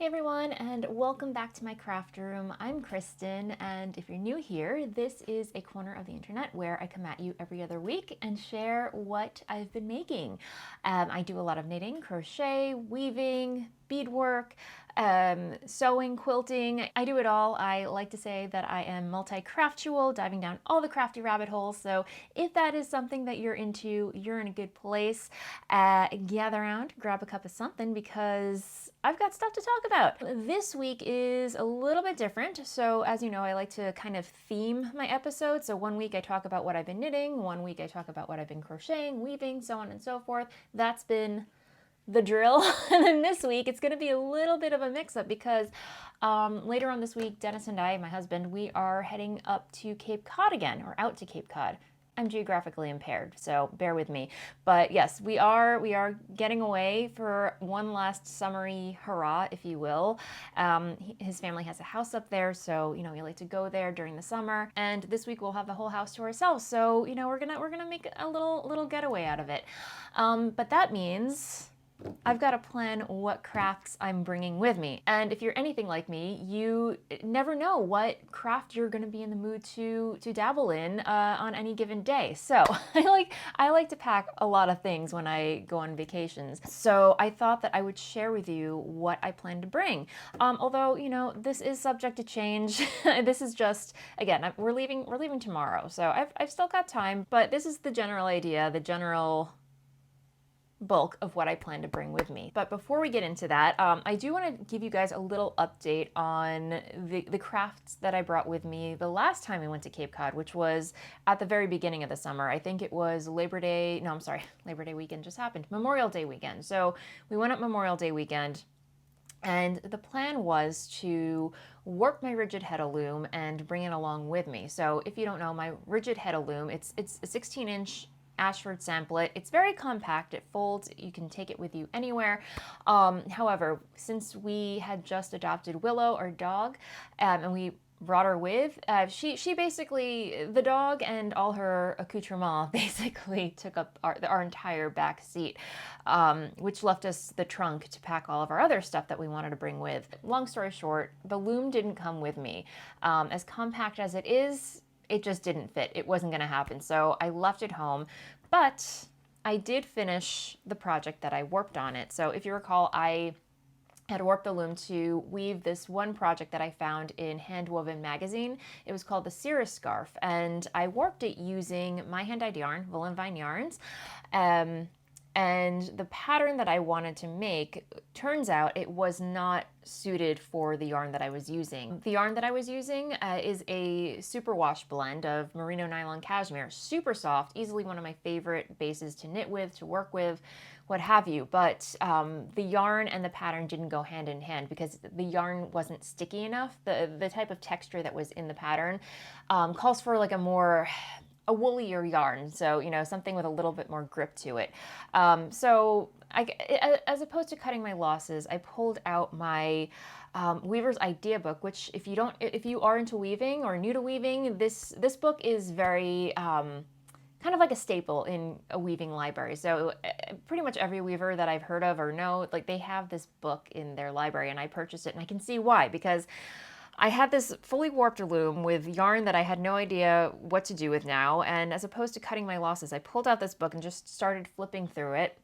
Hey everyone, and welcome back to my craft room. I'm Kristen, and if you're new here, this is a corner of the internet where I come at you every other week and share what I've been making. I do a lot of knitting, crochet, weaving, beadwork, sewing, quilting. I do it all. I like to say that I am multi-craftual, diving down all the crafty rabbit holes. So if that is something that you're into, you're in a good place. Gather around, grab a cup of something because I've got stuff to talk about. This week is a little bit different. So as you know, I like to kind of theme my episodes. So one week I talk about what I've been knitting, one week I talk about what I've been crocheting, weaving, so on and so forth. That's been the drill. And then this week it's going to be a little bit of a mix-up because later on this week, Dennis and I, my husband, we are heading up to Cape Cod again, or out to Cape Cod. I'm geographically impaired, so bear with me. But yes, we are getting away for one last summery hurrah, if you will. His family has a house up there, so you know we like to go there during the summer. And this week we'll have the whole house to ourselves, so you know we're gonna make a little getaway out of it. But that means I've got to plan what crafts I'm bringing with me. And if you're anything like me, you never know what craft you're going to be in the mood to dabble in on any given day. So I like to pack a lot of things when I go on vacations. So I thought that I would share with you what I plan to bring. Although, you know, this is subject to change. This is just, again, we're leaving tomorrow. So I've still got time, but this is the general idea, the general bulk of what I plan to bring with me. But before we get into that, I do want to give you guys a little update on the crafts that I brought with me the last time we went to Cape Cod, which was at the very beginning of the summer. I think it was Labor Day weekend just happened, Memorial Day weekend. So we went up Memorial Day weekend, and the plan was to work my rigid head loom and bring it along with me. So if you don't know, my rigid head loom, it's a 16-inch Ashford samplet. It's very compact, it folds, you can take it with you anywhere. However, since we had just adopted Willow, our dog, and we brought her with, she basically, the dog and all her accoutrements basically took up our entire back seat, which left us the trunk to pack all of our other stuff that we wanted to bring with. Long story short, the loom didn't come with me. As compact as it is, it just didn't fit. It wasn't going to happen. So I left it home, but I did finish the project that I worked on it. So if you recall, I had warped the loom to weave this one project that I found in Handwoven magazine. It was called the Cirrus scarf, and I warped it using my hand-dyed yarn, Voolenvine yarns. And the pattern that I wanted to make, turns out it was not suited for the yarn that I was using. The yarn that I was using is a superwash blend of merino nylon cashmere. Super soft, easily one of my favorite bases to knit with, to work with, what have you. But the yarn and the pattern didn't go hand in hand because the yarn wasn't sticky enough. The type of texture that was in the pattern calls for like a woollier yarn, so you know, something with a little bit more grip to it. So as opposed to cutting my losses, I pulled out my Weaver's Idea book, which if you are into weaving or new to weaving, this book is very kind of like a staple in a weaving library. So pretty much every weaver that I've heard of or know, like they have this book in their library, and I purchased it, and I can see why, because I had this fully warped loom with yarn that I had no idea what to do with now, and as opposed to cutting my losses, I pulled out this book and just started flipping through it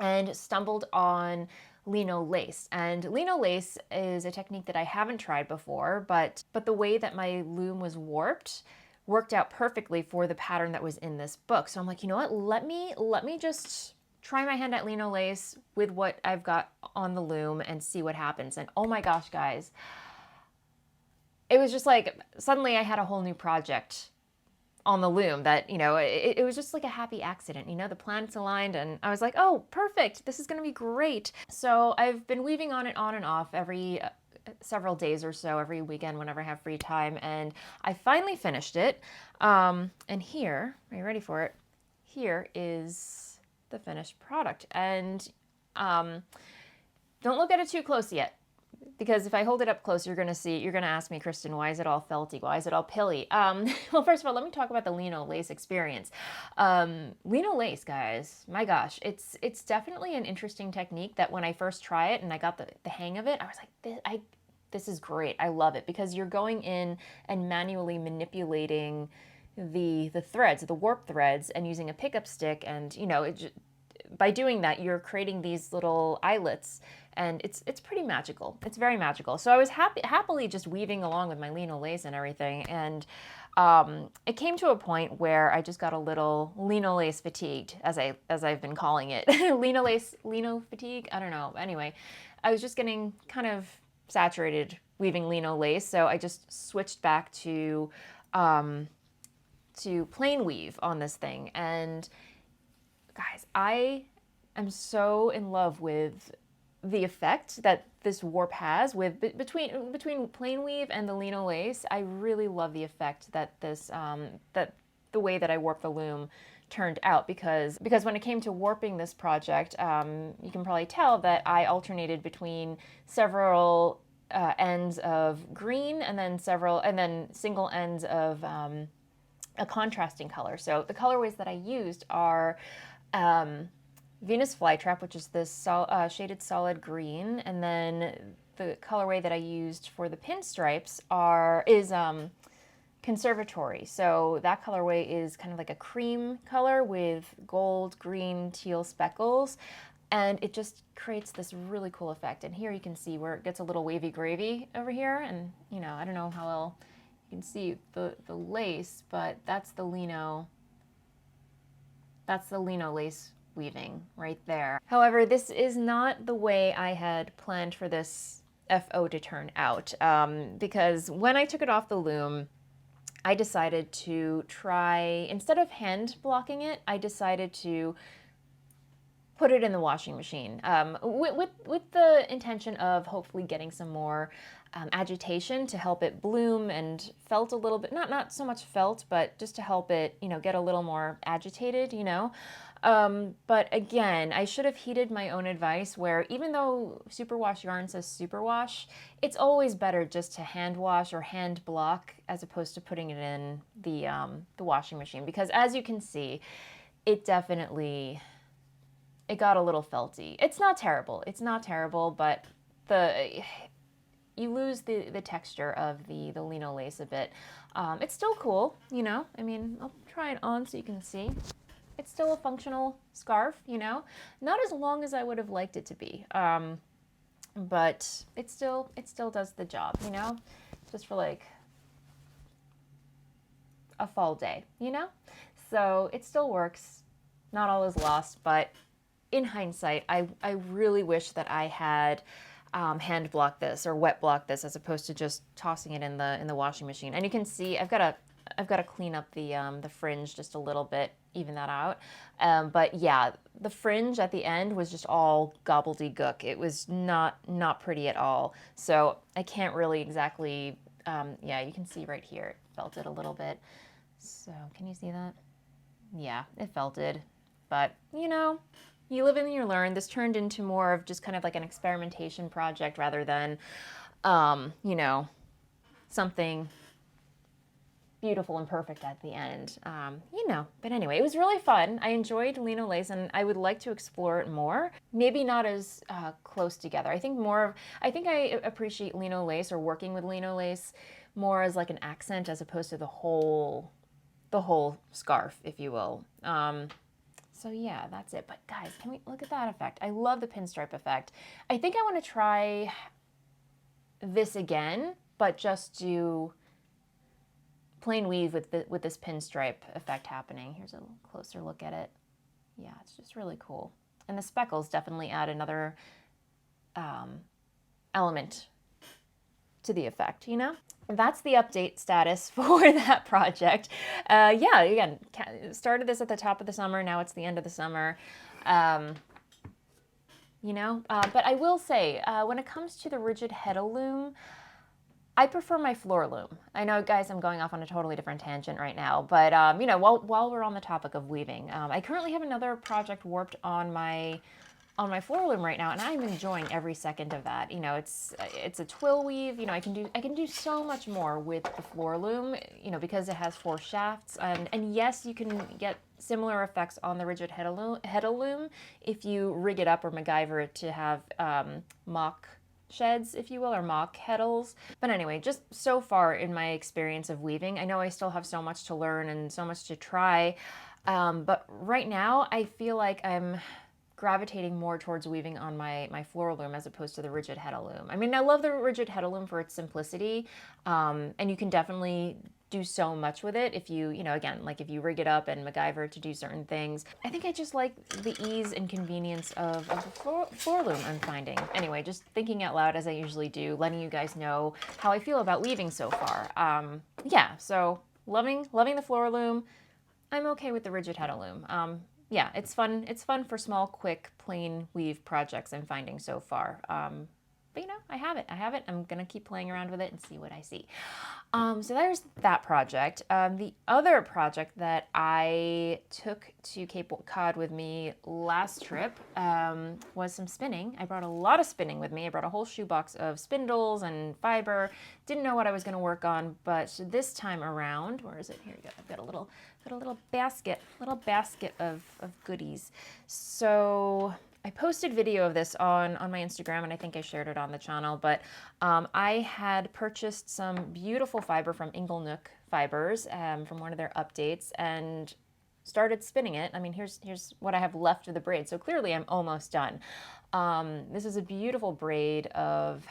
and stumbled on Leno lace. And Leno lace is a technique that I haven't tried before, but the way that my loom was warped worked out perfectly for the pattern that was in this book. So I'm like, you know what, let me just try my hand at Leno lace with what I've got on the loom and see what happens. And oh my gosh, guys, it was just like, suddenly I had a whole new project on the loom that, you know, it was just like a happy accident, you know, the planets aligned, and I was like, oh, perfect, this is going to be great. So I've been weaving on it on and off every several days or so, every weekend whenever I have free time, and I finally finished it. And here, are you ready for it? Here is the finished product. And don't look at it too close yet. because if I hold it up close, you're gonna ask me, Kristen, why is it all felty? Why is it all pilly? Well, first of all, let me talk about the Leno lace experience. Leno lace, guys, my gosh, it's definitely an interesting technique that when I first try it and I got the hang of it, I was like, this is great. I love it because you're going in and manually manipulating the threads, the warp threads, and using a pickup stick, and by doing that, you're creating these little eyelets, and it's pretty magical. It's very magical. So I was happily just weaving along with my Leno lace and everything, and it came to a point where I just got a little Leno lace fatigued, as I've been calling it. Leno fatigue. I don't know. Anyway, I was just getting kind of saturated weaving Leno lace, so I just switched back to plain weave on this thing. And guys, I am so in love with the effect that this warp has with between plain weave and the Leno lace. I really love the effect that this that the way that I warp the loom turned out, because when it came to warping this project, you can probably tell that I alternated between several ends of green and then single ends of a contrasting color. So the colorways that I used are Venus Flytrap, which is this shaded solid green, and then the colorway that I used for the pinstripes is Conservatory. So that colorway is kind of like a cream color with gold, green, teal speckles, and it just creates this really cool effect. And here you can see where it gets a little wavy gravy over here, and I don't know how well you can see the lace, but that's the Leno lace weaving right there. However, this is not the way I had planned for this FO to turn out, because when I took it off the loom, I decided to try, instead of hand blocking it, I decided to put it in the washing machine, with the intention of hopefully getting some more agitation to help it bloom and felt a little bit, not so much felt, but just to help it, get a little more agitated, But again, I should have heeded my own advice, where even though superwash yarn says superwash, it's always better just to hand wash or hand block as opposed to putting it in the washing machine, because as you can see, it got a little felty. It's not terrible, but you lose the texture of the Leno lace a bit. It's still cool, I mean, I'll try it on so you can see. It's still a functional scarf, not as long as I would have liked it to be, but it still does the job, just for like a fall day, So it still works. Not all is lost, but in hindsight, I really wish that I had hand blocked this or wet blocked this as opposed to just tossing it in the washing machine. And you can see I've got to clean up the fringe just a little bit, even that out. But yeah, the fringe at the end was just all gobbledygook. It was not pretty at all. So I can't really exactly. Yeah, you can see right here it felted a little bit. So can you see that? Yeah, it felted. But you live and you learn. This turned into more of just kind of like an experimentation project rather than, something beautiful and perfect at the end. But anyway, it was really fun. I enjoyed Leno lace, and I would like to explore it more. Maybe not as close together. I think I appreciate Leno lace, or working with Leno lace, more as like an accent as opposed to the whole scarf, if you will. So yeah, that's it. But guys, can we look at that effect? I love the pinstripe effect. I think I want to try this again, but just do plain weave with this pinstripe effect happening. Here's a closer look at it. Yeah, it's just really cool. And the speckles definitely add another element to the effect, That's the update status for that project. Yeah, again, started this at the top of the summer. Now it's the end of the summer. But I will say, when it comes to the rigid heddle loom, I prefer my floor loom. I know, guys, I'm going off on a totally different tangent right now, but while we're on the topic of weaving, I currently have another project warped on my on my floor loom right now, and I'm enjoying every second of that. You know, it's a twill weave. You know, I can do so much more with the floor loom, you know, because it has 4 shafts. And yes, you can get similar effects on the rigid heddle loom if you rig it up or MacGyver it to have mock sheds, if you will, or mock heddles. But anyway, just so far in my experience of weaving, I know I still have so much to learn and so much to try. But right now, I feel like I'm gravitating more towards weaving on my floor loom as opposed to the rigid heddle loom. I mean, I love the rigid heddle loom for its simplicity, and you can definitely do so much with it if you know, again, like if you rig it up and MacGyver to do certain things. I think I just like the ease and convenience of the floor loom I'm finding. Anyway, just thinking out loud as I usually do, letting you guys know how I feel about weaving so far. Yeah, so loving the floor loom. I'm okay with the rigid heddle loom. Yeah, it's fun. It's fun for small, quick, plain weave projects I'm finding so far. But you know, I have it. I'm gonna keep playing around with it and see what I see. So there's that project. The other project that I took to Cape Cod with me last trip was some spinning. I brought a lot of spinning with me. I brought a whole shoebox of spindles and fiber. Didn't know what I was going to work on, but this time around, where is it? Here we go. I've got a little basket of goodies. So I posted video of this on my Instagram, and I think I shared it on the channel, but I had purchased some beautiful fiber from Inglenook Fibers from one of their updates and started spinning it. I mean, here's what I have left of the braid, so clearly I'm almost done. This is a beautiful braid of,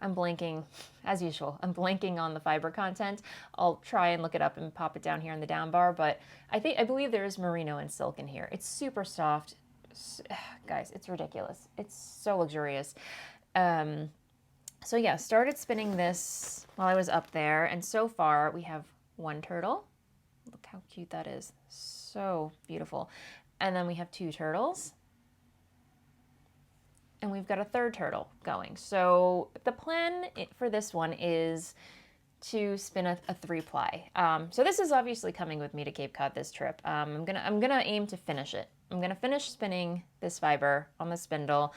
I'm blanking, as usual, I'm blanking on the fiber content. I'll try and look it up and pop it down here in the down bar, but I believe there is merino and silk in here. It's super soft. Guys, it's ridiculous. It's so luxurious. So yeah, started spinning this while I was up there, and so far we have 1 turtle. Look how cute that is. So beautiful. And then we have 2 turtles. And we've got a 3rd turtle going. So the plan for this one is to spin a 3-ply. So this is obviously coming with me to Cape Cod this trip. I'm gonna aim to finish it. I'm gonna finish spinning this fiber on the spindle.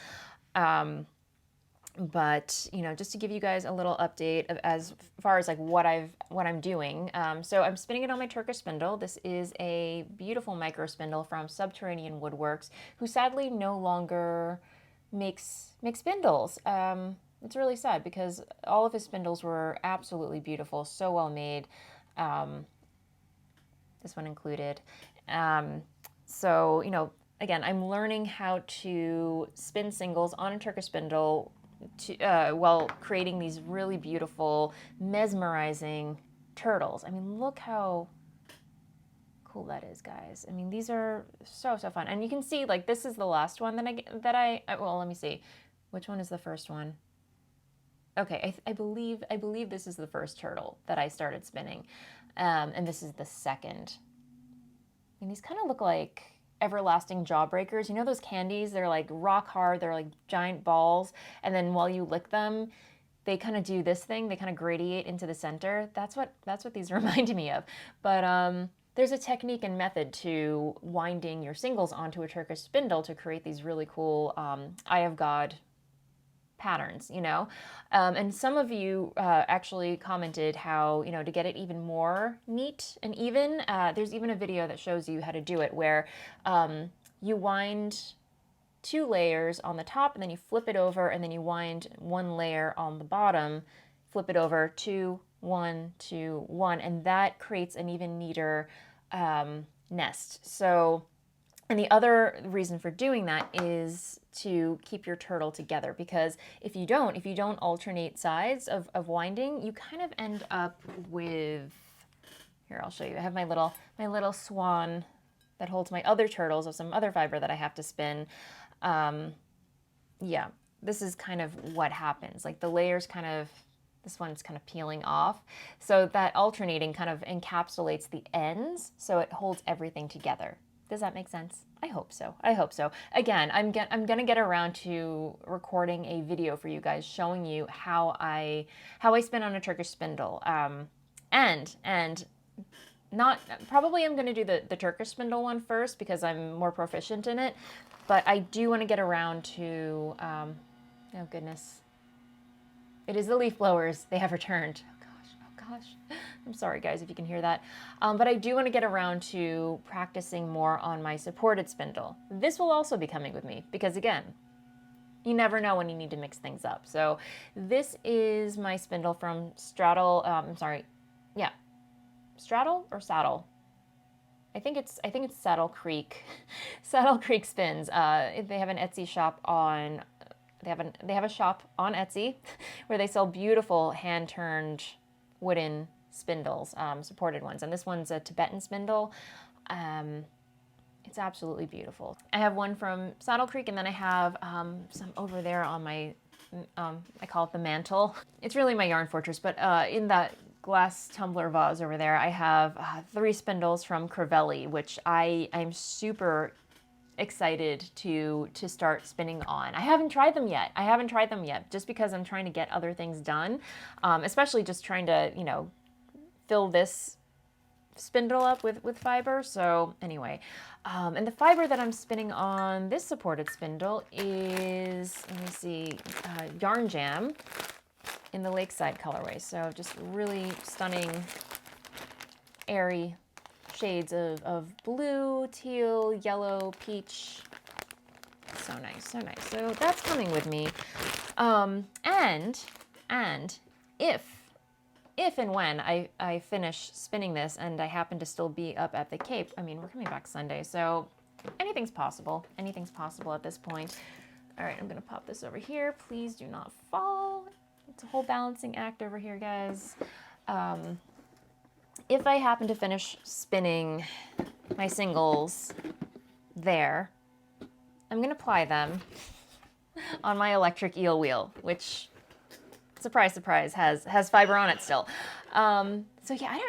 But you know, just to give you guys a little update of as far as like what I'm doing. So I'm spinning it on my Turkish spindle. This is a beautiful micro spindle from Subterranean Woodworks, who sadly no longer makes spindles. It's really sad because all of his spindles were absolutely beautiful, so well made. This one included. So, you know, again, I'm learning how to spin singles on a Turkish spindle while creating these really beautiful, mesmerizing turtles. I mean, look how cool that is, guys. I mean, these are so fun. And you can see, like, this is the last one well, let me see. Which one is the first one? Okay, I believe this is the first turtle that I started spinning. And this is the second. And these kind of look like everlasting jawbreakers. You know those candies? They're like rock hard. They're like giant balls. And then while you lick them, they kind of do this thing. They kind of gradiate into the center. That's what these remind me of. But there's a technique and method to winding your singles onto a Turkish spindle to create these really cool Eye of God patterns, you know. And some of you actually commented how, you know, to get it even more neat and even, there's even a video that shows you how to do it where you wind 2 layers on the top and then you flip it over and then you wind 1 layer on the bottom, flip it over, 2, 1, 2, 1, and that creates an even neater nest. So, and the other reason for doing that is to keep your turtle together, because if you don't alternate sides of winding, you kind of end up with, here, I'll show you. I have my little swan that holds my other turtles of some other fiber that I have to spin. Yeah, this is kind of what happens. Like the layers kind of, this one's kind of peeling off. So that alternating kind of encapsulates the ends, so it holds everything together. Does that make sense? I hope so. I hope so. Again, I'm gonna get around to recording a video for you guys showing you how I spin on a Turkish spindle. And probably I'm going to do the Turkish spindle one first because I'm more proficient in it, but I do want to get around to, oh goodness, it is the leaf blowers. They have returned. Oh gosh. I'm sorry guys if you can hear that. But I do want to get around to practicing more on my supported spindle. This will also be coming with me because again, you never know when you need to mix things up. So this is my spindle from Straddle, Straddle or Saddle? I think it's Saddle Creak. Saddle Creak Spins. They have an Etsy shop on they have a shop on Etsy where they sell beautiful hand-turned wooden spindles, supported ones. And this one's a Tibetan spindle. It's absolutely beautiful. I have one from Saddle Creek, and then I have some over there on my, I call it the mantle. It's really my yarn fortress, but in that glass tumbler vase over there, I have 3 spindles from Crochet, which I'm super excited to start spinning on. I haven't tried them yet. Just because I'm trying to get other things done, especially just trying to, you know, fill this spindle up with fiber. So anyway, and the fiber that I'm spinning on this supported spindle is, let me see, Yarn Jam in the Lakeside colorway. So just really stunning, airy shades of blue, teal, yellow, peach. So nice, so nice. So that's coming with me. And if and when I finish spinning this and I happen to still be up at the Cape, I mean, we're coming back Sunday, so anything's possible. Anything's possible at this point. All right, I'm gonna pop this over here. Please do not fall. It's a whole balancing act over here, guys. If I happen to finish spinning my singles there, I'm going to ply them on my electric eel wheel, which, surprise, surprise, has fiber on it still. So yeah,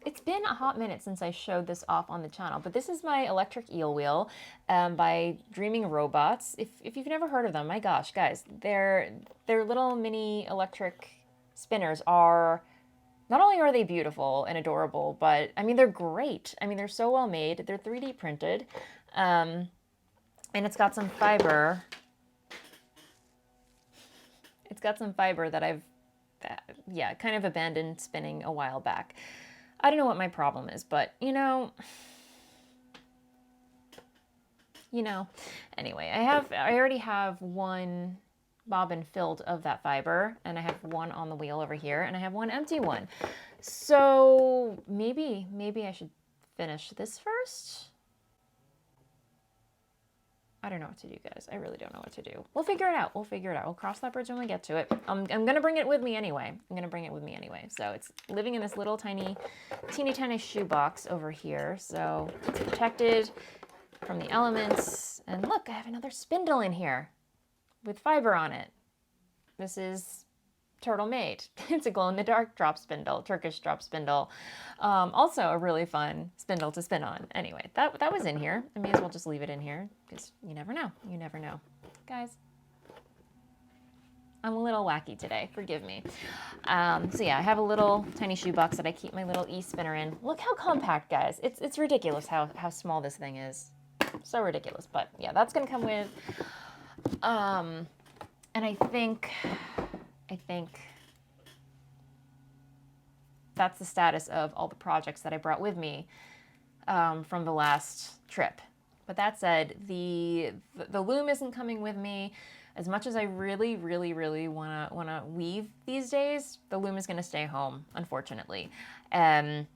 it's been a hot minute since I showed this off on the channel, but this is my electric eel wheel by Dreaming Robots. If you've never heard of them, my gosh, guys, their little mini electric spinners are, not only are they beautiful and adorable, but I mean, they're great. I mean, they're so well made. They're 3D printed. And it's got some fiber. It's got some fiber that I've, yeah, kind of abandoned spinning a while back. I don't know what my problem is, but you know, anyway, I already have one bobbin filled of that fiber, and I have one on the wheel over here, and I have one empty one. So maybe I should finish this first. I don't know what to do, guys. I really don't know what to do. We'll figure it out. We'll figure it out. We'll cross that bridge when we get to it. I'm going to bring it with me anyway. So it's living in this little teeny tiny shoebox over here. So it's protected from the elements. And look, I have another spindle in here with fiber on it. This is Turtle Made. It's a glow-in-the-dark drop spindle, Turkish drop spindle. Also a really fun spindle to spin on. Anyway, that was in here. I may as well just leave it in here because you never know. You never know. Guys, I'm a little wacky today. Forgive me. So yeah, I have a little tiny shoebox that I keep my little e-spinner in. Look how compact, guys. It's ridiculous how small this thing is. So ridiculous. But yeah, that's going to come with... and I think that's the status of all the projects that I brought with me from the last trip. But that said, the loom isn't coming with me. As much as I really wanna weave these days, the loom is gonna stay home, unfortunately. And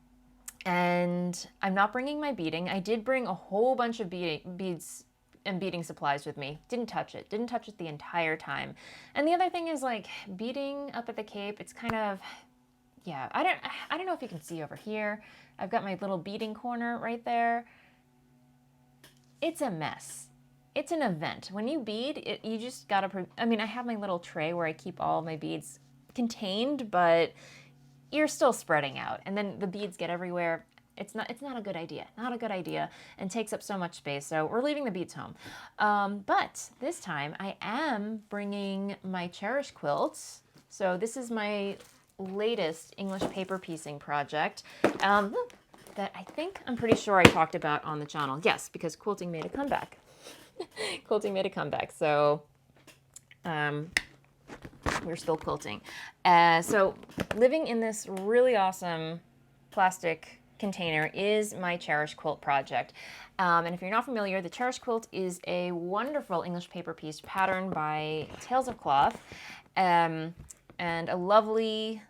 I'm not bringing my beading. I did bring a whole bunch of beads and beading supplies with me. Didn't touch it the entire time. And the other thing is, like, beading up at the Cape, it's kind of, yeah, I don't know if you can see over here. I've got my little beading corner right there. It's a mess. It's an event. When you bead, you just gotta, I mean, I have my little tray where I keep all my beads contained, but you're still spreading out. And then the beads get everywhere. It's not a good idea. Not a good idea, and takes up so much space. So we're leaving the beads home. But this time I am bringing my Cherish Quilt. So this is my latest English paper piecing project. that I'm pretty sure I talked about on the channel. Yes, because quilting made a comeback. Quilting made a comeback. So we're still quilting. So living in this really awesome plastic container is my Cherish Quilt project. And if you're not familiar, the Cherish Quilt is a wonderful English paper piece pattern by Tales of Cloth. And a lovely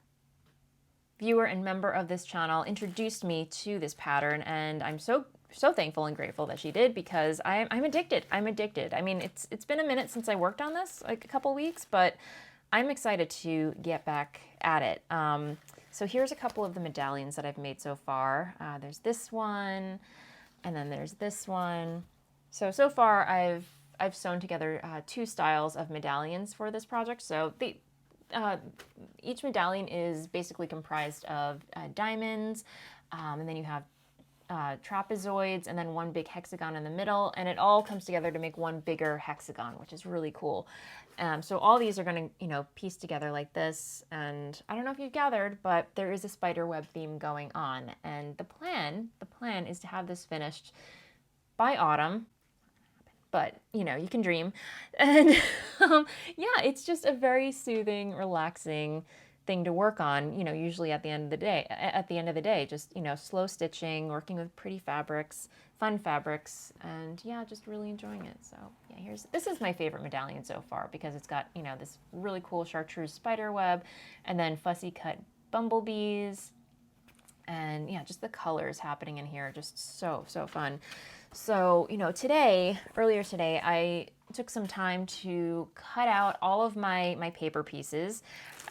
viewer and member of this channel introduced me to this pattern, and I'm so thankful and grateful that she did, because I'm addicted. I'm addicted. I mean, it's been a minute since I worked on this, like a couple weeks, but I'm excited to get back at it. So here's a couple of the medallions that I've made so far. There's this one, and then there's this one. So far I've sewn together 2 styles of medallions for this project. So each medallion is basically comprised of diamonds, and then you have trapezoids, and then one big hexagon in the middle, and it all comes together to make one bigger hexagon, which is really cool. So all these are going to, piece together like this, and I don't know if you've gathered, but there is a spider web theme going on, and the plan is to have this finished by autumn. But, you can dream. And yeah, it's just a very soothing, relaxing thing to work on, usually at the end of the day, just, slow stitching, working with pretty fabrics, fun fabrics, and yeah, just really enjoying it. So yeah, this is my favorite medallion so far, because it's got, this really cool chartreuse spider web, and then fussy cut bumblebees, and yeah, just the colors happening in here, just so fun. So, earlier today, I took some time to cut out all of my paper pieces.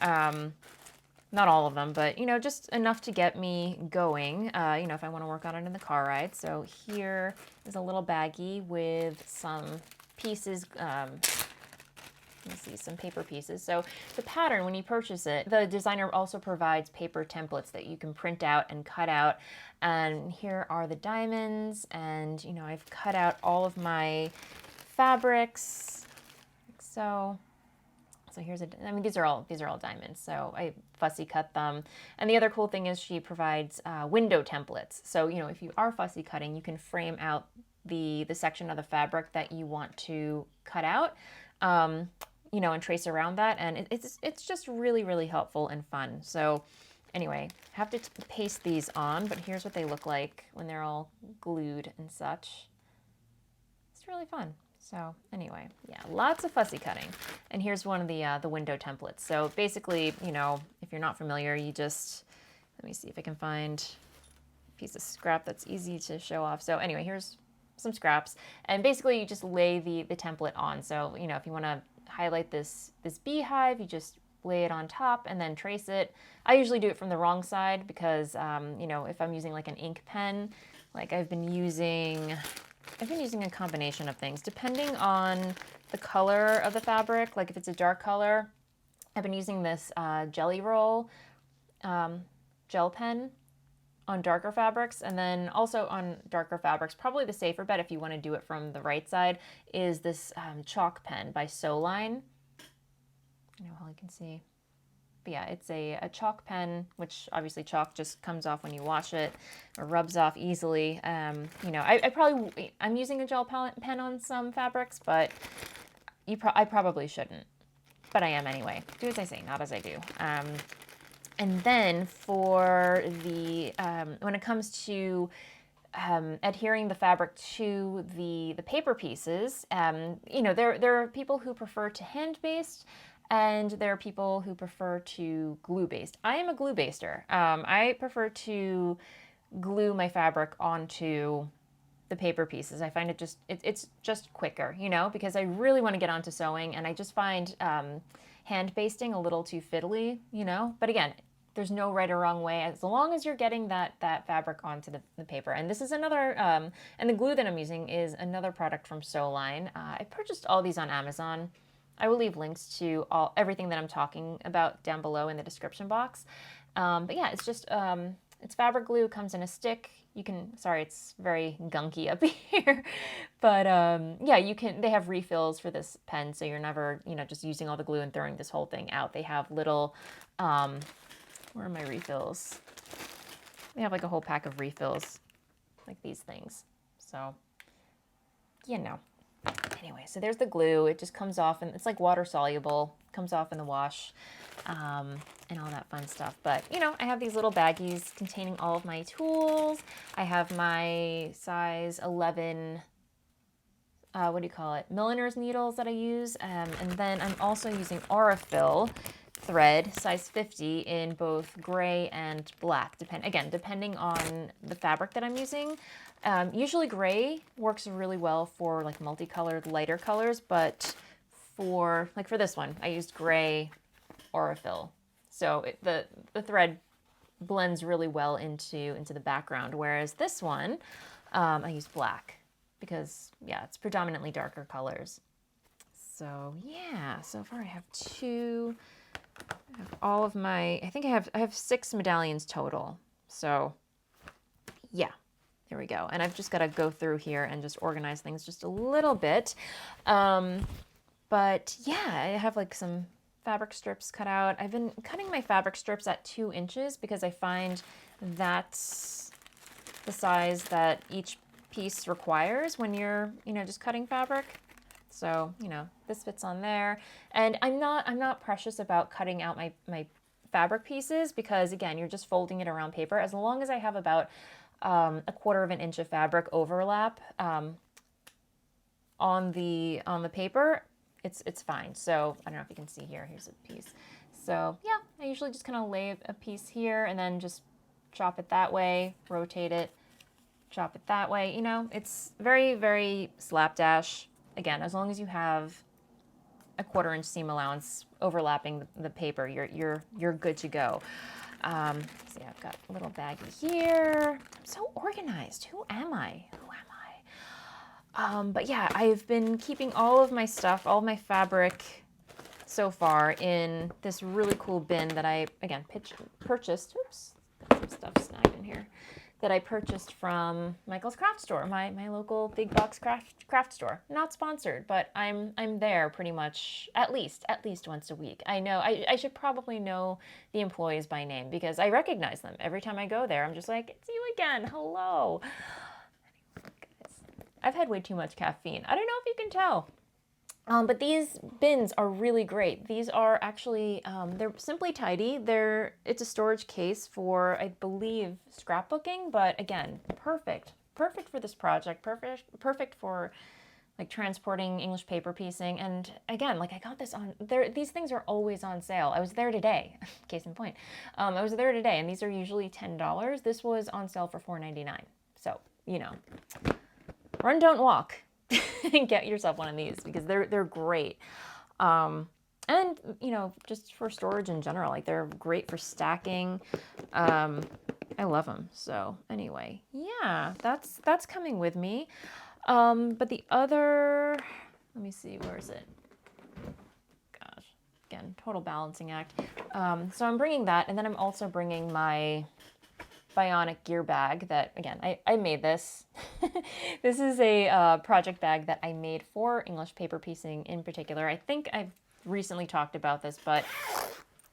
Not all of them, but, just enough to get me going, if I want to work on it in the car ride. So here is a little baggie with some pieces, let's see, some paper pieces. So the pattern, when you purchase it, the designer also provides paper templates that you can print out and cut out. And here are the diamonds, and I've cut out all of my fabrics, like so. So these are all diamonds. So I fussy cut them. And the other cool thing is she provides window templates. So if you are fussy cutting, you can frame out the section of the fabric that you want to cut out. And trace around that, and it's just really helpful and fun. So anyway, I have to paste these on, but here's what they look like when they're all glued and such. It's really fun. So anyway, yeah, lots of fussy cutting. And here's one of the window templates. So basically, if you're not familiar, you just, let me see if I can find a piece of scrap that's easy to show off. So anyway, here's some scraps, and basically you just lay the template on. So if you want to highlight this beehive, you just lay it on top and then trace it. I usually do it from the wrong side, because if I'm using like an ink pen, like I've been using a combination of things depending on the color of the fabric. Like if it's a dark color, I've been using this Jelly Roll gel pen on darker fabrics, and then also on darker fabrics, probably the safer bet if you want to do it from the right side is this chalk pen by Soline. I know how you can see. But yeah, it's a chalk pen, which obviously chalk just comes off when you wash it or rubs off easily. I'm using a gel pen on some fabrics, but I probably shouldn't. But I am anyway. Do as I say, not as I do. And then for the, when it comes to adhering the fabric to the paper pieces, there are people who prefer to hand-based, and there are people who prefer to glue-based. I am a glue-baster. I prefer to glue my fabric onto the paper pieces. I find it's just quicker, because I really want to get onto sewing, and I just find hand basting a little too fiddly, But again, there's no right or wrong way, as long as you're getting that fabric onto the paper. And this is another, and the glue that I'm using is another product from Soline. I purchased all these on Amazon. I will leave links to everything that I'm talking about down below in the description box. But yeah, it's just, it's fabric glue, comes in a stick. Sorry, it's very gunky up here, but yeah, they have refills for this pen, so you're never, just using all the glue and throwing this whole thing out. They have little, where are my refills? They have like a whole pack of refills, like these things. So, you know. Anyway, so there's the glue. It just comes off, and it's like water soluble. Comes off in the wash, and all that fun stuff. But, you know, I have these little baggies containing all of my tools. I have my size 11, what do you call it, milliner's needles that I use. And then I'm also using Aurifil thread, size 50, in both gray and black, depending on the fabric that I'm using. Usually gray works really well for like multicolored lighter colors, but for this one, I used gray Aurifil. So the thread blends really well into the background, whereas this one, I used black because, yeah, it's predominantly darker colors. So yeah, so far I have all of my, I think I have 6 medallions total. So yeah, there we go. And I've just got to go through here and just organize things just a little bit. But yeah, I have like some fabric strips cut out. I've been cutting my fabric strips at 2 inches because I find that's the size that each piece requires when you're, just cutting fabric. So, this fits on there. And I'm not precious about cutting out my fabric pieces because, again, you're just folding it around paper. As long as I have about 1/4 inch of fabric overlap on the paper, it's fine. So I don't know if you can see here. Here's a piece. So yeah, I usually just kind of lay a piece here and then just chop it that way, rotate it, chop it that way. It's very, very slapdash. Again, as long as you have a 1/4 inch seam allowance overlapping the paper, you're good to go. So yeah, I've got a little baggie here. I'm so organized. Who am I? But yeah, I've been keeping all of my stuff, all of my fabric so far in this really cool bin that I, again, purchased. Oops, got some stuff snagged in here. That I purchased from Michael's Craft Store, my local big box craft store. Not sponsored, but I'm there pretty much at least once a week. I know I should probably know the employees by name because I recognize them every time I go there. I'm just like, it's you again. Hello. I've had way too much caffeine. I don't know if you can tell. But these bins are really great. These are actually, they're Simply Tidy. It's a storage case for, I believe, scrapbooking, but again, perfect for this project, perfect for like transporting English paper piecing. And again, like I got this on there. These things are always on sale. I was there today, case in point. I was there today, and these are usually $10. This was on sale for $4.99. So, run, don't walk. And get yourself one of these because they're great. And just for storage in general, like they're great for stacking. I love them. So anyway, yeah, that's coming with me. But the other, let me see, where is it? Gosh, again, total balancing act. So I'm bringing that, and then I'm also bringing my bionic gear bag that, again, I made this. This is a project bag that I made for English paper piecing in particular. I think I've recently talked about this, but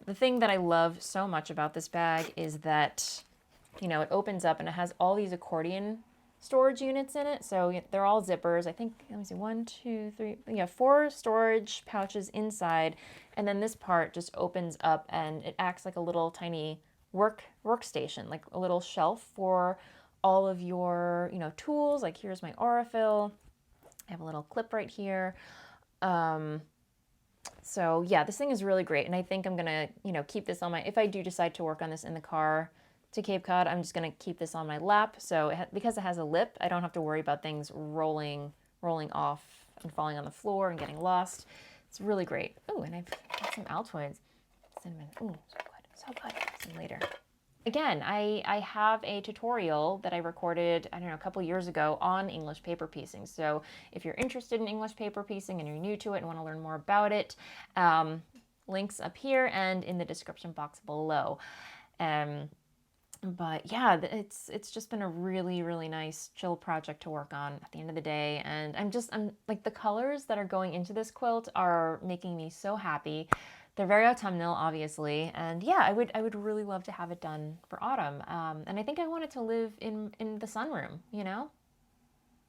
the thing that I love so much about this bag is that, it opens up and it has all these accordion storage units in it. So they're all zippers. I think, let me see, 1, 2, 3, 4 storage pouches inside. And then this part just opens up and it acts like a little tiny workstation, like a little shelf for all of your, tools. Like here's my Aurifil. I have a little clip right here. So yeah, this thing is really great. And I think I'm going to, keep this on if I do decide to work on this in the car to Cape Cod, I'm just going to keep this on my lap. So because it has a lip, I don't have to worry about things rolling off and falling on the floor and getting lost. It's really great. Oh, and I've got some Altoids. Cinnamon. Oh, so good. See you later. Again, I have a tutorial that I recorded, I don't know, a couple years ago on English paper piecing. So if you're interested in English paper piecing and you're new to it and want to learn more about it, links up here and in the description box below. But yeah, it's just been a really, really nice, chill project to work on at the end of the day. And I'm like, the colors that are going into this quilt are making me so happy. They're very autumnal, obviously, and yeah, I would really love to have it done for autumn. And I think I want it to live in the sunroom, you know?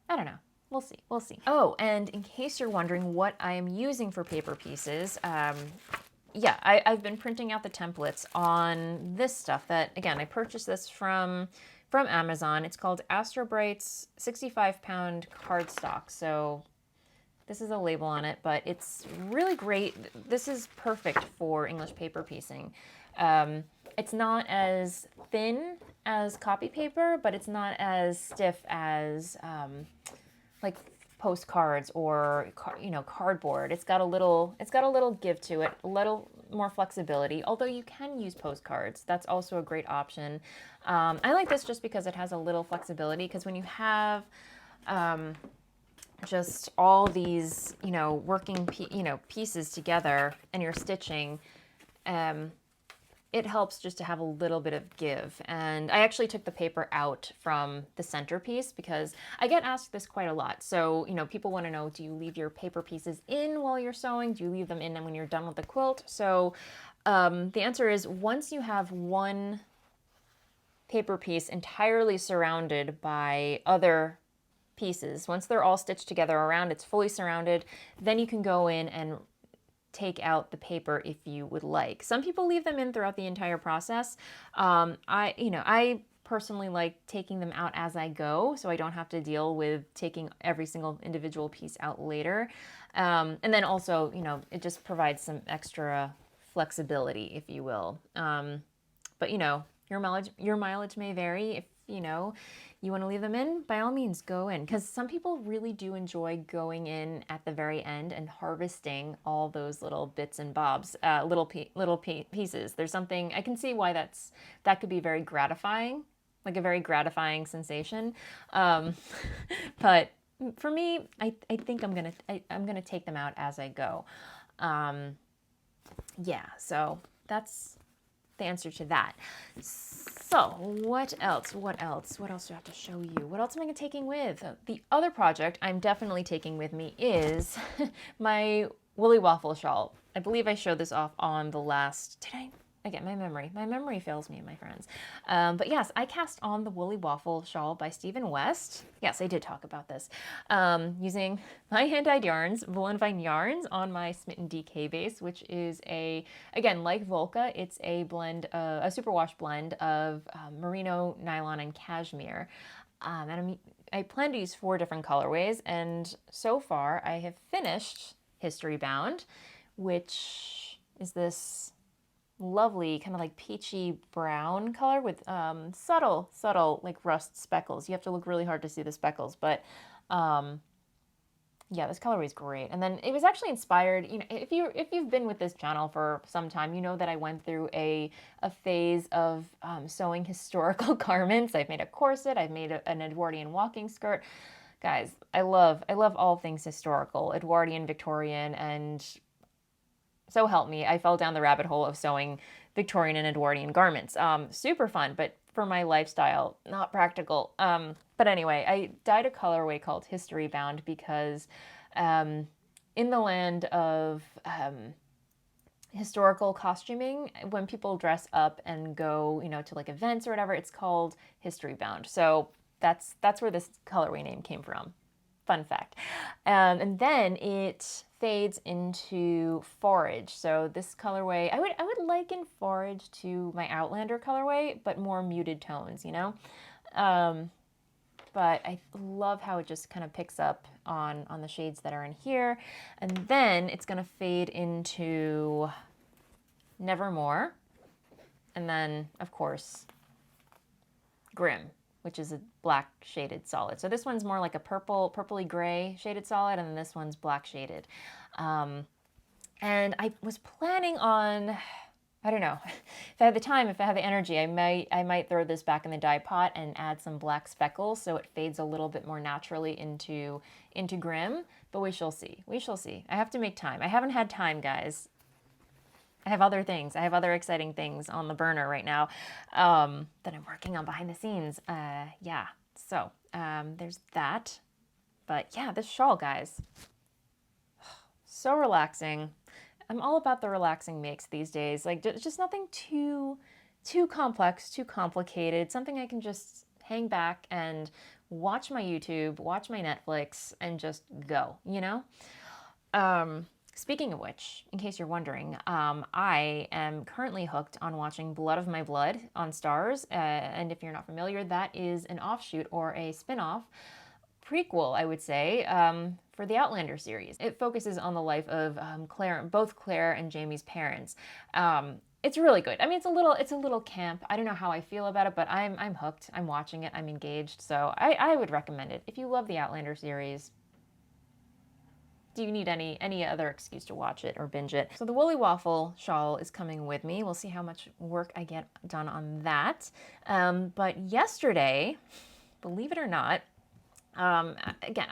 I don't know. We'll see. We'll see. Oh, and in case you're wondering what I am using for paper pieces, yeah, I've been printing out the templates on this stuff that, again, I purchased this from Amazon. It's called Astro Bright's 65-pound cardstock. So this is a label on it, but it's really great. This is perfect for English paper piecing. It's not as thin as copy paper, but it's not as stiff as like postcards or cardboard. It's got a little give to it, a little more flexibility. Although you can use postcards, that's also a great option. I like this just because it has a little flexibility. Because when you have just all these working pieces together and you're stitching, it helps just to have a little bit of give. And I actually took the paper out from the centerpiece because I get asked this quite a lot. So, people want to know, do you leave your paper pieces in while you're sewing? Do you leave them in when you're done with the quilt? So the answer is, once you have one paper piece entirely surrounded by other pieces, once they're all stitched together around, it's fully surrounded, then you can go in and take out the paper if you would like. Some people leave them in throughout the entire process. I personally like taking them out as I go, so I don't have to deal with taking every single individual piece out later. And then also, it just provides some extra flexibility, if you will. But your mileage may vary. If you want to leave them in, by all means go in, because some people really do enjoy going in at the very end and harvesting all those little bits and bobs, little pieces. There's something I can see why that could be very gratifying, like a very gratifying sensation. But for me, I think I'm gonna take them out as I go. Yeah, so that's the answer to that. So what else? What else do I have to show you? What else am I taking with? The other project I'm definitely taking with me is my Woolly Waffle Shawl. I believe I showed this off on the last, did I? Again, my memory fails me, my friends. But yes, I cast on the Woolly Waffle Shawl by Stephen West. Yes, I did talk about this. Using my hand-dyed yarns, Voolenvine yarns, on my Smitten DK base, which is again, like Volca, it's a blend, a superwash blend of merino, nylon, and cashmere. And I plan to use 4 different colorways, and so far I have finished History Bound, which is this lovely kind of like peachy brown color with subtle like rust speckles. You have to look really hard to see the speckles, but yeah, this colorway is great. And then it was actually inspired, if you've been with this channel for some time, you know that I went through a phase of sewing historical garments. I've made a corset, I've made an Edwardian walking skirt. Guys, I love all things historical, Edwardian, Victorian, and so help me, I fell down the rabbit hole of sewing Victorian and Edwardian garments. Super fun, but for my lifestyle, not practical. But anyway, I dyed a colorway called History Bound because in the land of historical costuming, when people dress up and go, to like events or whatever, it's called History Bound. So that's where this colorway name came from. Fun fact. And then it fades into Forage. So this colorway, I would liken Forage to my Outlander colorway, but more muted tones, But I love how it just kind of picks up on the shades that are in here. And then it's going to fade into Nevermore. And then, of course, Grim, which is a black shaded solid. So this one's more like a purpley gray shaded solid, and then this one's black shaded. And I was planning on, I don't know, if I have the time, if I have the energy, I might throw this back in the dye pot and add some black speckles so it fades a little bit more naturally into Grim, but we shall see. We shall see. I have to make time. I haven't had time, guys. I have other things. I have other exciting things on the burner right now that I'm working on behind the scenes. Yeah, so there's that. But yeah, this shawl, guys, so relaxing. I'm all about the relaxing makes these days. Like just nothing too complex, too complicated. Something I can just hang back and watch my YouTube, watch my Netflix, and just go, you know? Speaking of which, in case you're wondering, I am currently hooked on watching Blood of My Blood on Stars. And if you're not familiar, that is an offshoot or a spin-off prequel, I would say, for the Outlander series. It focuses on the life of both Claire and Jamie's parents. It's really good. I mean, it's a little camp. I don't know how I feel about it, but I'm hooked. I'm watching it. I'm engaged. So I would recommend it. If you love the Outlander series, do you need any other excuse to watch it or binge it? So the Woolly Waffle Shawl is coming with me. We'll see how much work I get done on that. But yesterday, believe it or not, again,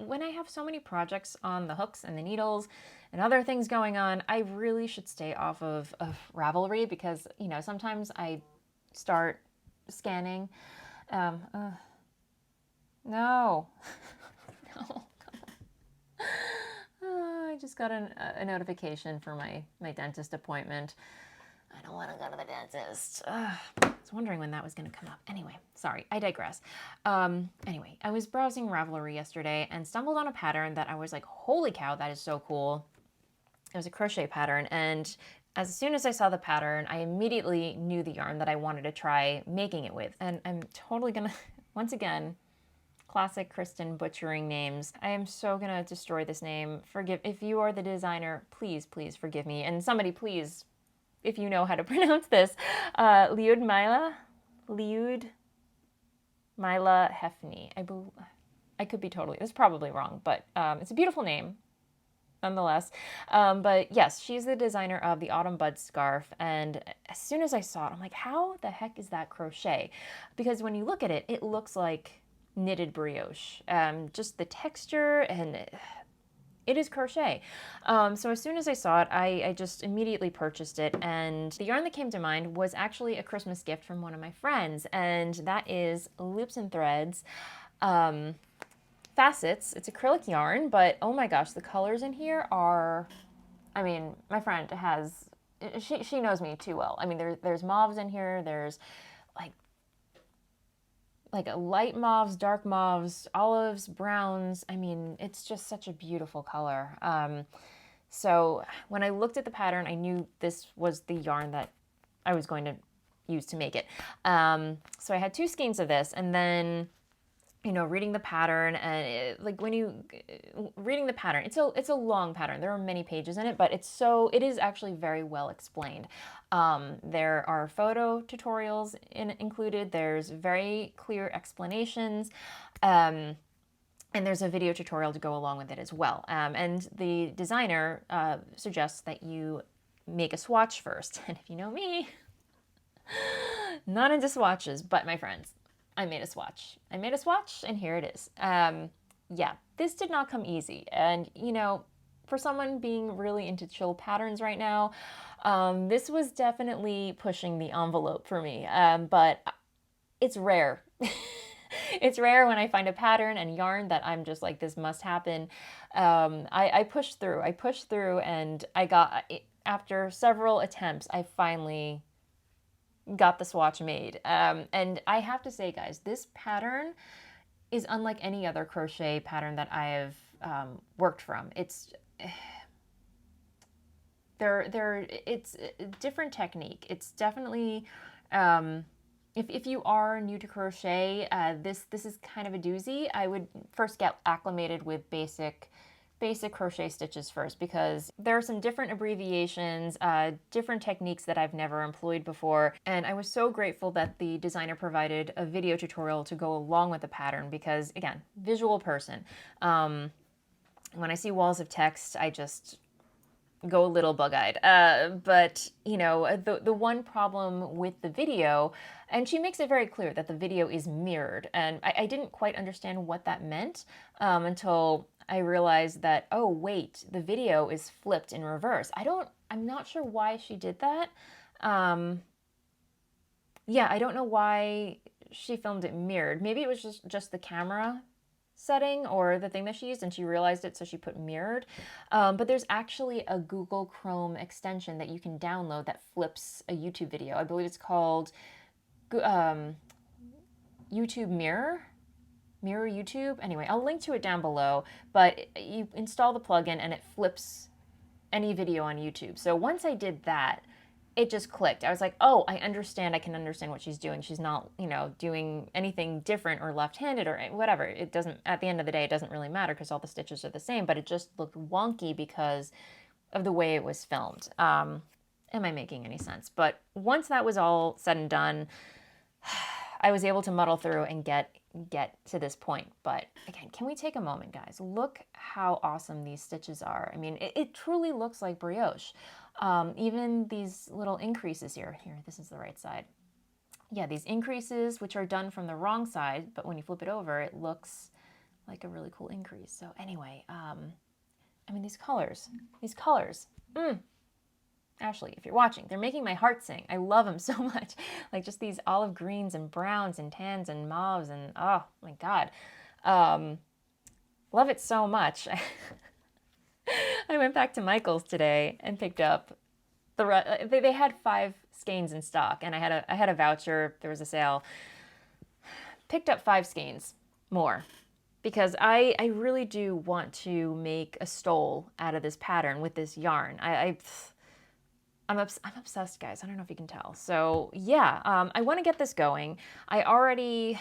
when I have so many projects on the hooks and the needles and other things going on, I really should stay off of Ravelry because, you know, sometimes I start scanning. No. No. I just got a notification for my dentist appointment. I don't want to go to the dentist. I was wondering when that was going to come up. Anyway, sorry, I digress. Anyway, I was browsing Ravelry yesterday and stumbled on a pattern that I was like, holy cow, that is so cool. It was a crochet pattern, and as soon as I saw the pattern, I immediately knew the yarn that I wanted to try making it with. And I'm totally gonna, once again, classic Kristen butchering names. I am so gonna destroy this name. Forgive, if you are the designer, please, please forgive me. And somebody please, if you know how to pronounce this, Liudmila Hefny. I could be totally, it's probably wrong, but it's a beautiful name nonetheless. But yes, she's the designer of the Autumn Bud scarf. And as soon as I saw it, I'm like, how the heck is that crochet? Because when you look at it, it looks like knitted brioche. Just the texture, and it is crochet. So as soon as I saw it, I just immediately purchased it. And the yarn that came to mind was actually a Christmas gift from one of my friends. And that is Loops and Threads. Facets. It's acrylic yarn, but oh my gosh, the colors in here are, I mean, my friend has, she knows me too well. I mean, there's mauves in here, there's like a light mauves, dark mauves, olives, browns. I mean, it's just such a beautiful color. So when I looked at the pattern, I knew this was the yarn that I was going to use to make it. So I had 2 skeins of this, and then, you know, reading the pattern, and reading the pattern, it's a long pattern. There are many pages in it, but it is actually very well explained. There are photo tutorials included. There's very clear explanations, and there's a video tutorial to go along with it as well. And the designer suggests that you make a swatch first. And if you know me, not into swatches, but my friends, I made a swatch. And here it is. Yeah, this did not come easy. And, you know, for someone being really into chill patterns right now, this was definitely pushing the envelope for me. But it's rare. It's rare when I find a pattern and yarn that I'm just like, this must happen. I pushed through, and I got, after several attempts, I finally got the swatch made. And I have to say, guys, this pattern is unlike any other crochet pattern that I have worked from. It's it's a different technique. It's definitely, if you are new to crochet, this is kind of a doozy. I would first get acclimated with basic crochet stitches first, because there are some different abbreviations, different techniques that I've never employed before. And I was so grateful that the designer provided a video tutorial to go along with the pattern, because again, visual person. When I see walls of text, I just go a little bug-eyed. But, you know, the one problem with the video, and she makes it very clear that the video is mirrored, and I didn't quite understand what that meant until I realized that, oh wait, the video is flipped in reverse. I'm not sure why she did that. Yeah, I don't know why she filmed it mirrored. Maybe it was just the camera setting or the thing that she used, and she realized it, so she put mirrored. But there's actually a Google Chrome extension that you can download that flips a YouTube video. I believe it's called YouTube Mirror YouTube. Anyway, I'll link to it down below, but you install the plugin and it flips any video on YouTube. So once I did that, it just clicked. I was like, oh, I can understand what she's doing. She's not, doing anything different or left-handed or whatever. It doesn't, at the end of the day, it doesn't really matter because all the stitches are the same, but it just looked wonky because of the way it was filmed. Am I making any sense? But once that was all said and done, I was able to muddle through and get to this point. But again, can we take a moment, guys? Look how awesome these stitches are. I mean, it truly looks like brioche. Even these little increases here, this is the right side. Yeah, these increases, which are done from the wrong side, but when you flip it over, it looks like a really cool increase. So anyway, I mean, these colors. Ashley, if you're watching, they're making my heart sing. I love them so much. Like just these olive greens and browns and tans and mauves and oh my God. Love it so much. I went back to Michael's today and picked up they had 5 skeins in stock, and I had a voucher. There was a sale. Picked up 5 skeins more because I really do want to make a stole out of this pattern with this yarn. I'm obsessed, guys. I don't know if you can tell. So yeah, I want to get this going. I already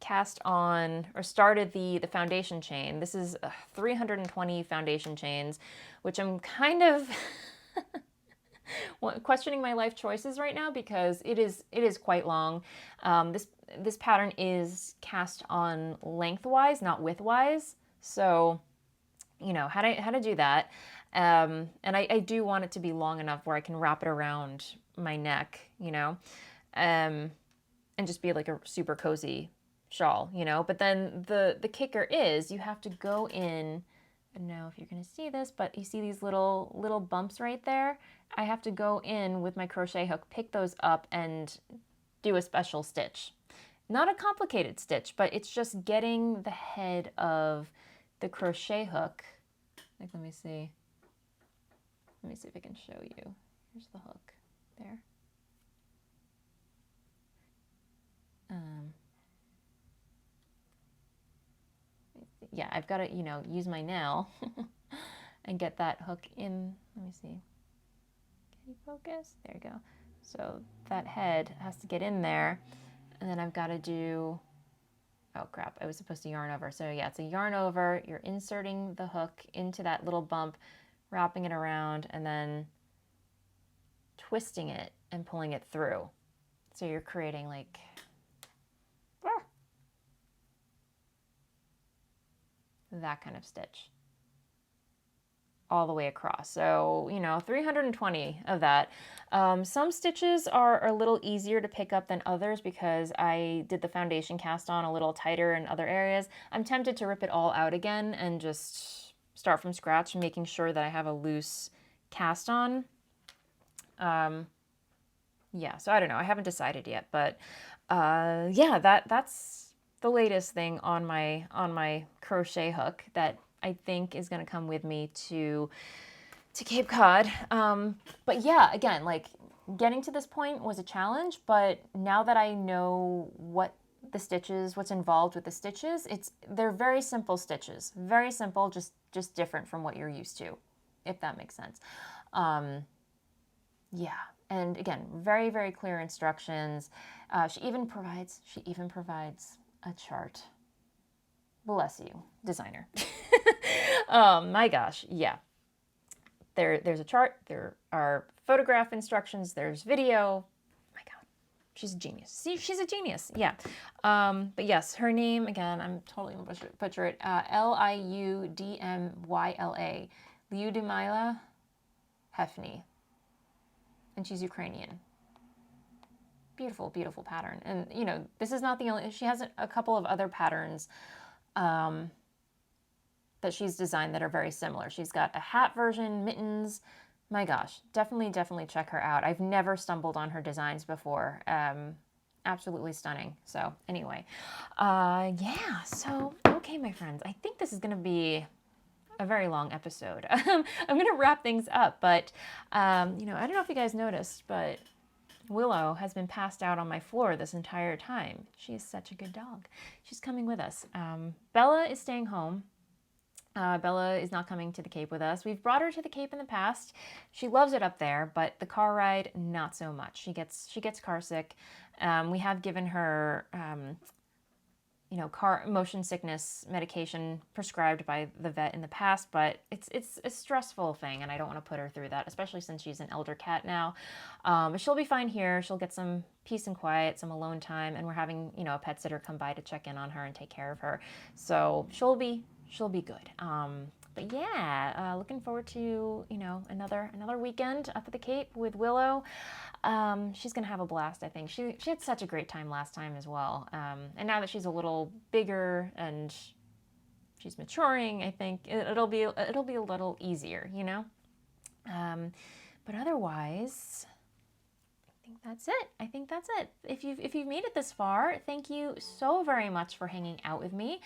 cast on or started the foundation chain. This is 320 foundation chains, which I'm kind of questioning my life choices right now because it is quite long. This pattern is cast on lengthwise, not widthwise. So, how to do that. And I do want it to be long enough where I can wrap it around my neck, and just be like a super cozy shawl, But then the kicker is you have to go in. I don't know if you're going to see this, but you see these little bumps right there? I have to go in with my crochet hook, pick those up, and do a special stitch. Not a complicated stitch, but it's just getting the head of the crochet hook. Like, let me see if I can show you. Here's the hook there. Yeah, I've got to, use my nail and get that hook in. Let me see. Can you focus? There you go. So that head has to get in there, and then I've got to do, oh crap, I was supposed to yarn over. So yeah, it's a yarn over. You're inserting the hook into that little bump, wrapping it around, and then twisting it and pulling it through. So you're creating like, that kind of stitch all the way across. So, 320 of that. Some stitches are a little easier to pick up than others because I did the foundation cast on a little tighter in other areas. I'm tempted to rip it all out again and just start from scratch, making sure that I have a loose cast on. Yeah, so I don't know. I haven't decided yet, but yeah, that's the latest thing on my crochet hook that I think is going to come with me to Cape Cod. But yeah, again, like getting to this point was a challenge, but now that I know what the stitches, what's involved with the stitches, they're very simple stitches, very simple, just different from what you're used to, if that makes sense. Yeah, and again, very, very clear instructions. She even provides a chart. Bless you, designer. My gosh, yeah. There's a chart, there are photograph instructions, there's video. My God, she's a genius. See, she's a genius, yeah. But yes, her name, again, I'm totally going to butcher it, Liudmyla, Liudmyla Hefny, and she's Ukrainian. Beautiful, beautiful pattern. And, this is not the only, she has a couple of other patterns that she's designed that are very similar. She's got a hat version, mittens. My gosh, definitely check her out. I've never stumbled on her designs before. absolutely stunning. So anyway, yeah, so, okay, my friends, I think this is going to be a very long episode. I'm going to wrap things up, but, you know, I don't know if you guys noticed, but Willow has been passed out on my floor this entire time. She is such a good dog. She's coming with us. Bella is staying home. Bella is not coming to the Cape with us. We've brought her to the Cape in the past. She loves it up there, but the car ride, not so much. She gets car sick. We have given her, you know, car motion sickness medication prescribed by the vet in the past, but it's a stressful thing, and I don't want to put her through that, especially since she's an elder cat now. But she'll be fine here. She'll get some peace and quiet, some alone time, and we're having, you know, a pet sitter come by to check in on her and take care of her. So she'll be good. But yeah, looking forward to, you know, another weekend up at the Cape with Willow. She's gonna have a blast, I think. She had such a great time last time as well. And now that she's a little bigger and she's maturing, I think it'll be a little easier, you know. But otherwise, I think that's it. If you've made it this far, thank you so very much for hanging out with me.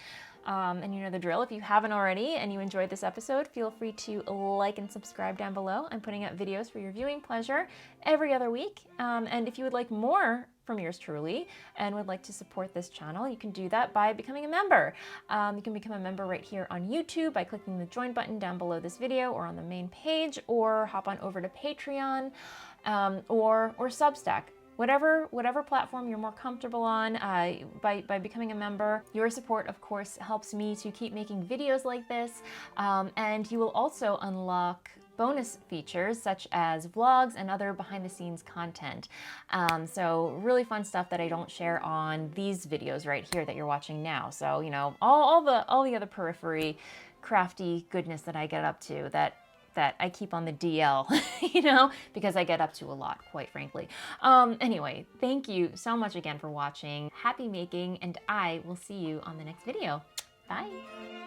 And you know the drill. If you haven't already and you enjoyed this episode, feel free to like and subscribe down below. I'm putting up videos for your viewing pleasure every other week. And if you would like more from yours truly and would like to support this channel, you can do that by becoming a member. You can become a member right here on YouTube by clicking the join button down below this video or on the main page, or hop on over to Patreon, or Substack. Whatever platform you're more comfortable on, by becoming a member. Your support, of course, helps me to keep making videos like this, and you will also unlock bonus features such as vlogs and other behind-the-scenes content. So really fun stuff that I don't share on these videos right here that you're watching now. So, you know, all the other periphery crafty goodness that I get up to that I keep on the DL, you know, because I get up to a lot, quite frankly. Anyway, thank you so much again for watching. Happy making, and I will see you on the next video. Bye.